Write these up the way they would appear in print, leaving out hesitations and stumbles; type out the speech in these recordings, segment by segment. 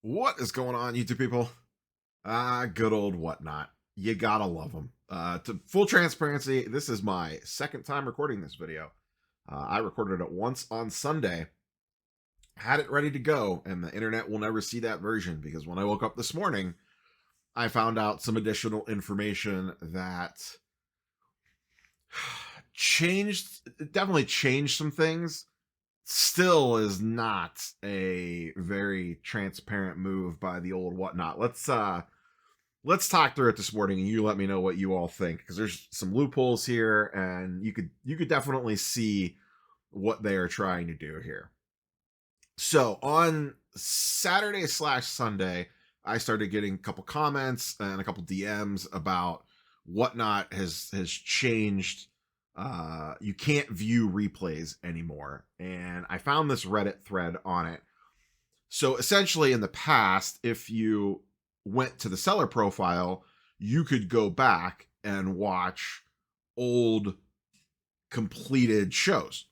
What is going on, YouTube people? Good old whatnot. You gotta love them. To full transparency, this is my second time recording this video. I recorded it once on Sunday, had it ready to go, and the internet will never see that version because when I woke up this morning, I found out some additional information that definitely changed some things. Still is not a very transparent move by the old whatnot. Let's talk through it this morning, and you let me know what you all think, because there's some loopholes here, and you could definitely see what they are trying to do here. So on Saturday/Sunday, I started getting a couple comments and a couple DMs about whatnot has changed. You can't view replays anymore, and I found this Reddit thread on it. So essentially, in the past, if you went to the seller profile, you could go back and watch old completed shows,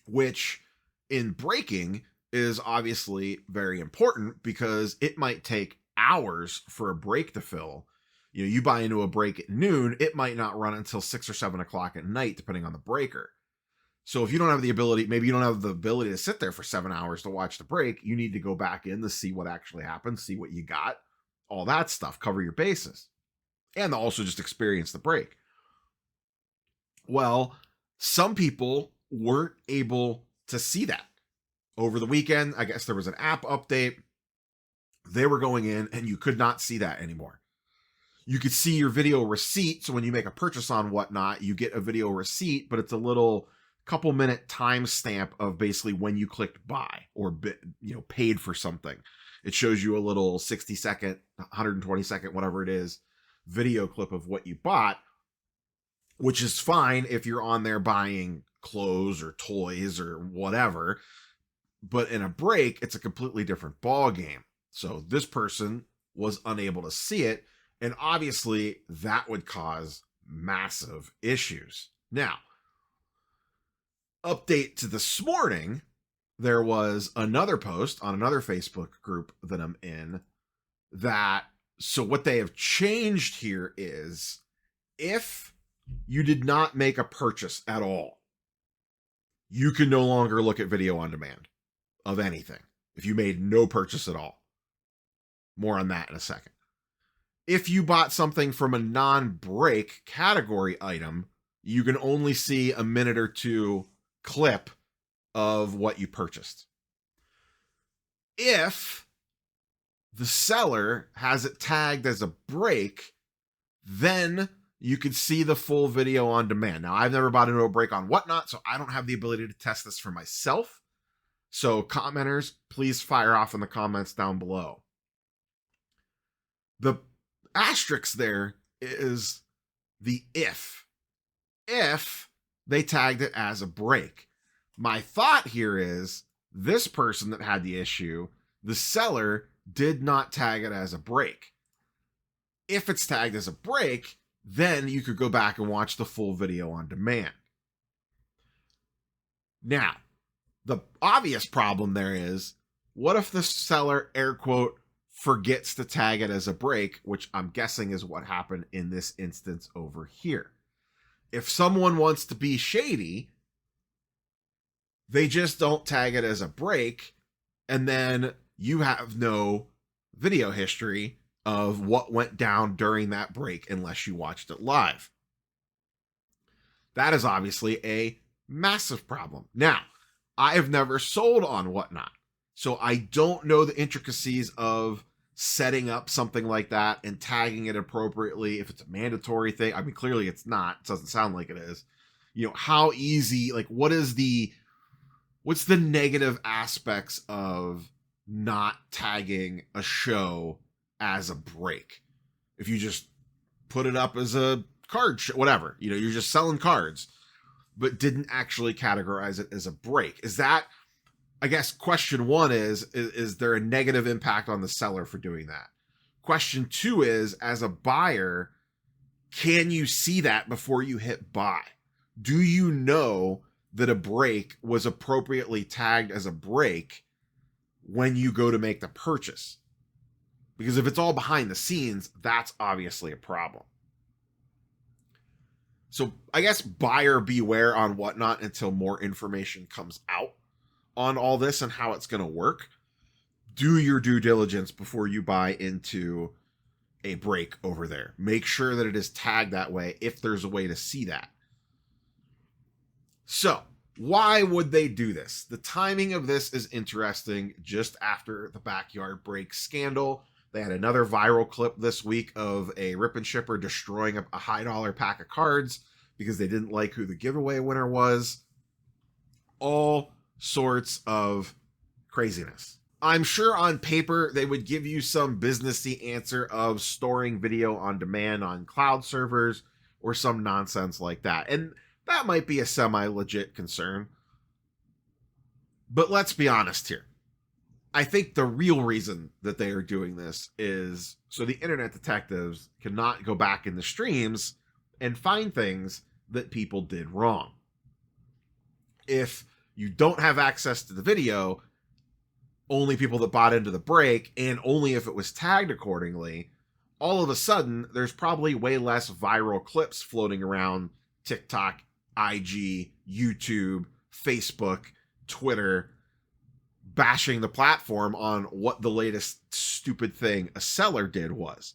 which in breaking is obviously very important because it might take hours for a break to fill. You buy into a break at noon, it might not run until 6 or 7 o'clock at night, depending on the breaker. So if you don't have the ability, maybe you don't have the ability to sit there for 7 hours to watch the break, you need to go back in to see what actually happened, see what you got, all that stuff, cover your bases, and also just experience the break. Well, some people weren't able to see that. Over the weekend, I guess there was an app update. They were going in and you could not see that anymore. You could see your video receipt. So when you make a purchase on whatnot, you get a video receipt, but it's a little couple minute timestamp of basically when you clicked buy or paid for something. It shows you a little 60-second, 120-second, whatever it is, video clip of what you bought, which is fine if you're on there buying clothes or toys or whatever. But in a break, it's a completely different ball game. So this person was unable to see it, and obviously that would cause massive issues. Now, update to this morning, there was another post on another Facebook group that I'm in so what they have changed here is if you did not make a purchase at all, you can no longer look at video on demand of anything if you made no purchase at all. More on that in a second. If you bought something from a non-break category item, you can only see a minute or two clip of what you purchased. If the seller has it tagged as a break, then you could see the full video on demand. Now, I've never bought into a break on whatnot, so I don't have the ability to test this for myself. So commenters, please fire off in the comments down below. The asterisk there is the if they tagged it as a break. My thought here is this person that had the issue, the seller did not tag it as a break. If it's tagged as a break, then you could go back and watch the full video on demand. Now, the obvious problem there is, what if the seller, air quote, forgets to tag it as a break, which I'm guessing is what happened in this instance over here. If someone wants to be shady, they just don't tag it as a break, and then you have no video history of what went down during that break unless you watched it live. That is obviously a massive problem. Now, I have never sold on whatnot, so I don't know the intricacies of setting up something like that and tagging it appropriately, if it's a mandatory thing. I mean, clearly it's not. It doesn't sound like it is. How easy, what's the negative aspects of not tagging a show as a break? If you just put it up as a card show, whatever, you're just selling cards, but didn't actually categorize it as a break. Is that, I guess, question one is there a negative impact on the seller for doing that? Question two is, as a buyer, can you see that before you hit buy? Do you know that a break was appropriately tagged as a break when you go to make the purchase. Because if it's all behind the scenes, that's obviously a problem. So I guess buyer beware on Whatnot until more information comes out on all this and how it's going to work. Do your due diligence before you buy into a break over there. Make sure that it is tagged that way if there's a way to see that. So, why would they do this? The timing of this is interesting. Just after the backyard break scandal, they had another viral clip this week of a rip and shipper destroying a high dollar pack of cards because they didn't like who the giveaway winner was. All sorts of craziness. I'm sure on paper they would give you some businessy answer of storing video on demand on cloud servers or some nonsense like that. And that might be a semi-legit concern. But let's be honest here. I think the real reason that they are doing this is so the internet detectives cannot go back in the streams and find things that people did wrong. If you don't have access to the video, only people that bought into the break, and only if it was tagged accordingly, all of a sudden, there's probably way less viral clips floating around TikTok, IG, YouTube, Facebook, Twitter, bashing the platform on what the latest stupid thing a seller did was.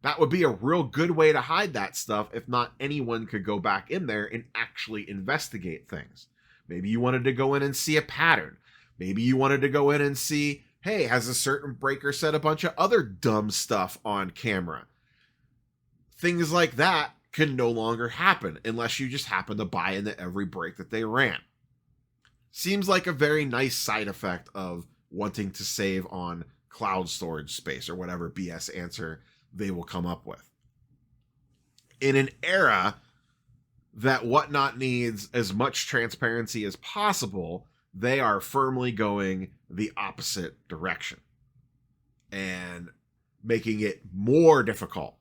That would be a real good way to hide that stuff if not anyone could go back in there and actually investigate things. Maybe you wanted to go in and see a pattern. Maybe you wanted to go in and see, hey, has a certain breaker said a bunch of other dumb stuff on camera? Things like that can no longer happen unless you just happen to buy into every break that they ran. Seems like a very nice side effect of wanting to save on cloud storage space or whatever BS answer they will come up with. In an era that Whatnot needs as much transparency as possible, they are firmly going the opposite direction and making it more difficult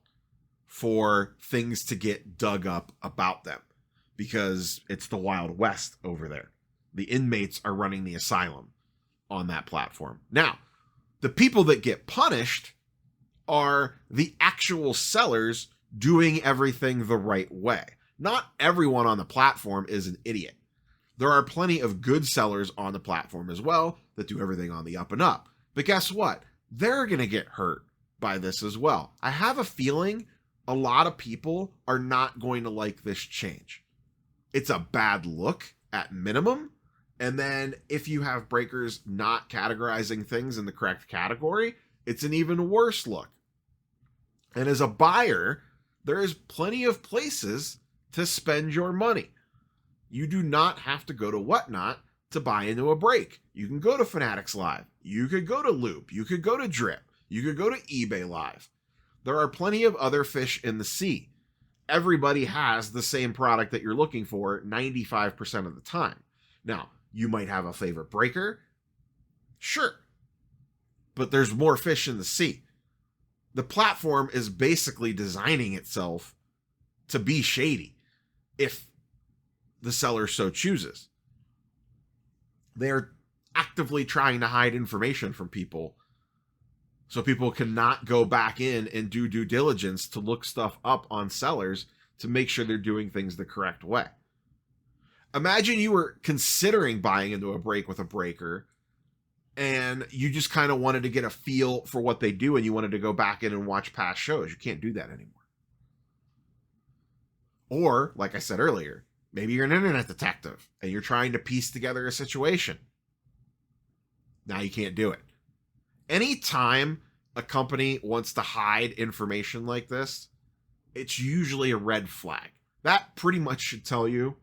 for things to get dug up about them because it's the Wild West over there. The inmates are running the asylum on that platform. Now, the people that get punished are the actual sellers doing everything the right way. Not everyone on the platform is an idiot. There are plenty of good sellers on the platform as well that do everything on the up and up. But guess what? They're going to get hurt by this as well. I have a feeling a lot of people are not going to like this change. It's a bad look at minimum. And then if you have breakers not categorizing things in the correct category, it's an even worse look. And as a buyer, there is plenty of places to spend your money. You do not have to go to Whatnot to buy into a break. You can go to Fanatics Live. You could go to Loop. You could go to Drip. You could go to eBay Live. There are plenty of other fish in the sea. Everybody has the same product that you're looking for 95% of the time. Now, you might have a favorite breaker. Sure. But there's more fish in the sea. The platform is basically designing itself to be shady if the seller so chooses. They're actively trying to hide information from people so people cannot go back in and do due diligence to look stuff up on sellers to make sure they're doing things the correct way. Imagine you were considering buying into a break with a breaker and you just kind of wanted to get a feel for what they do and you wanted to go back in and watch past shows. You can't do that anymore. Or, like I said earlier, maybe you're an internet detective and you're trying to piece together a situation. Now you can't do it. Anytime a company wants to hide information like this, it's usually a red flag. That pretty much should tell you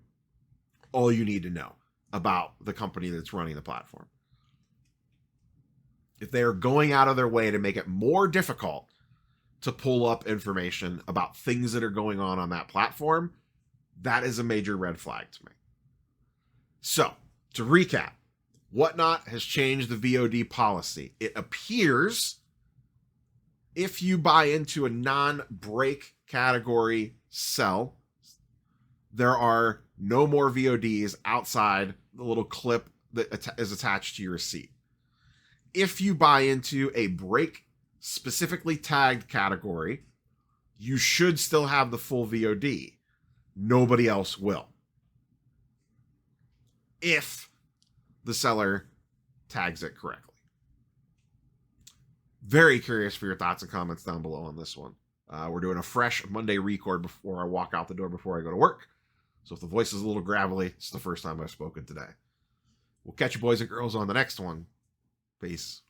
all you need to know about the company that's running the platform. If they are going out of their way to make it more difficult to pull up information about things that are going on that platform, that is a major red flag to me. So, to recap, Whatnot has changed the VOD policy. It appears if you buy into a non-break category sell, there are no more VODs outside the little clip that is attached to your receipt. if you buy into a break specifically tagged category, you should still have the full VOD. Nobody else will, if the seller tags it correctly. Very curious for your thoughts and comments down below on this one. We're doing a fresh Monday record before I walk out the door before I go to work. So if the voice is a little gravelly, it's the first time I've spoken today. We'll catch you boys and girls on the next one. Peace.